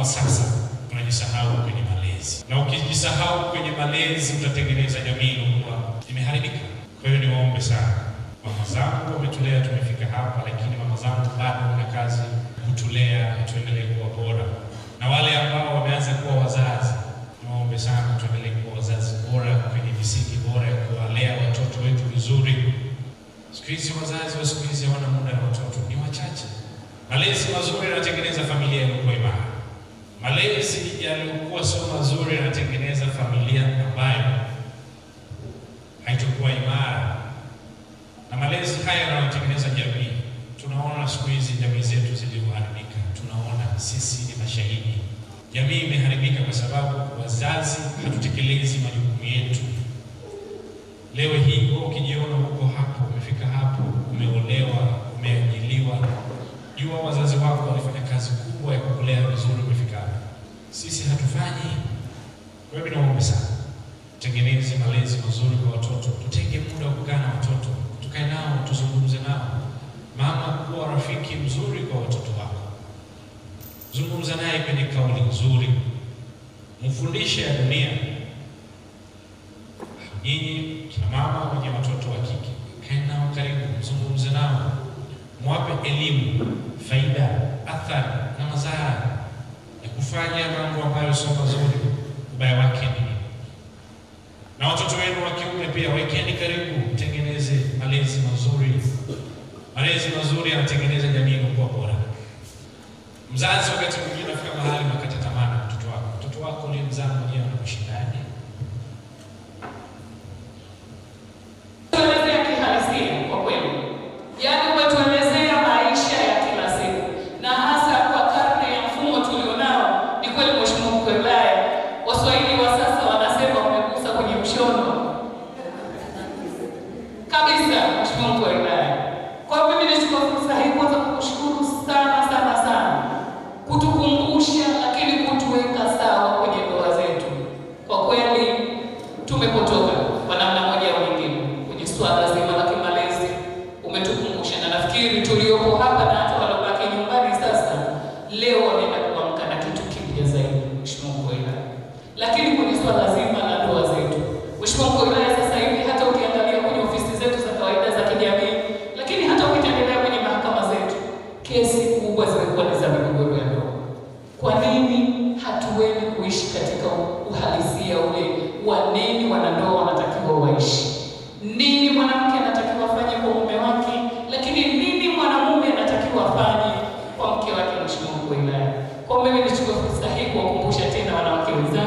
sasa tunajisahau kwenye malezi, na ukijisahau kwenye malezi utatengeneza jamii iliyokuwa imeharibika. Kwa hiyo niwaombe sana, mama zangu wametulea tumefika hapa, lakini mama zangu bado wana kazi kutulea tuendelee kuwa bora, na wale ambao wameanza kuwa wazazi, niwaombe sana tuendelee kuwa wazazi bora kwenye misingi bora ya kuwalea watoto wetu vizuri. Siku hizi wazazi wa siku hizi hawana muda na watoto, ni wachache. Malezi mazuri yanatengeneza familia iliyokuwa imara. Malezi yaliyokuwa sio mazuri yanatengeneza familia ambayo haitakuwa imara. Na malezi haya yanatengeneza jamii. Tunaona siku hizi jamii zetu zilivyoharibika. Tunaona sisi ni mashahidi. Jamii imeharibika kwa sababu wazazi hatutekelezi majukumu yetu. Leo hii ukijiona huko hapo, umefika hapo, umeolewa, umeajiliwa, jua wazazi wako walifanya kazi kubwa ya kukulea vizuri umefika hapo. Sisi hatufanyi. Kwa hiyo naomba sana tutengeneze malezi mazuri kwa watoto. Tutenge muda wa kukaa na watoto, tukae nao, tuzungumze nao. Mama, kuwa rafiki mzuri kwa watoto wako. Zungumza naye kwenye kauli nzuri. Mfundishe ya dunia. Nyinyi kina mama wenye watoto wa kike, kae nao karibu, mzungumze nao. Mwape elimu, faida, athari na madhara ya kufanya mambo ambayo sio mazuri, ubaya wake ni. Na watoto wenu wa kiume pia wekeni karibu, tengeneze malezi mazuri. Malezi mazuri yanatengeneza jamii iliyokuwa bora. Mzazi wakati mwingine anafika mahali unakata tamaa na mtoto wako. Mtoto wako ni mzaa mwenyewe anakushindaje? Kutukumbusha lakini kutuweka sawa kwenye ndoa zetu. Kwa kweli tumepotoka kwa namna moja au nyingine kwenye swala zima la kimalezi. Umetukumbusha, na nafikiri tuliopo hapa na hata waliobaki nyumbani sasa leo wanaenda kuamka na kitu kipya zaidi, Mheshimiwa Mkuu wa Wilaya. Lakini kwenye swala zima la ndoa zetu, Mheshimiwa Mkuu wa Wilaya, sasa hivi hata ukiangalia kwenye ofisi zetu za kawaida za kijamii, lakini hata ukitembelea kwenye mahakama zetu, kesi kubwa zimekuwa ni za migogoro ya ndoa. Kwa nini hatuweni kuishi katika uhalisia ule wa nini wanandoa wanatakiwa waishi? Nini mwanamke anatakiwa afanye kwa mume wake, lakini nini mwanamume anatakiwa afanye kwa mke wake, Mheshimiwa Mkuu wa Wilaya. Kwa mimi nichukue fursa hii kuwakumbusha tena wanawake wenzangu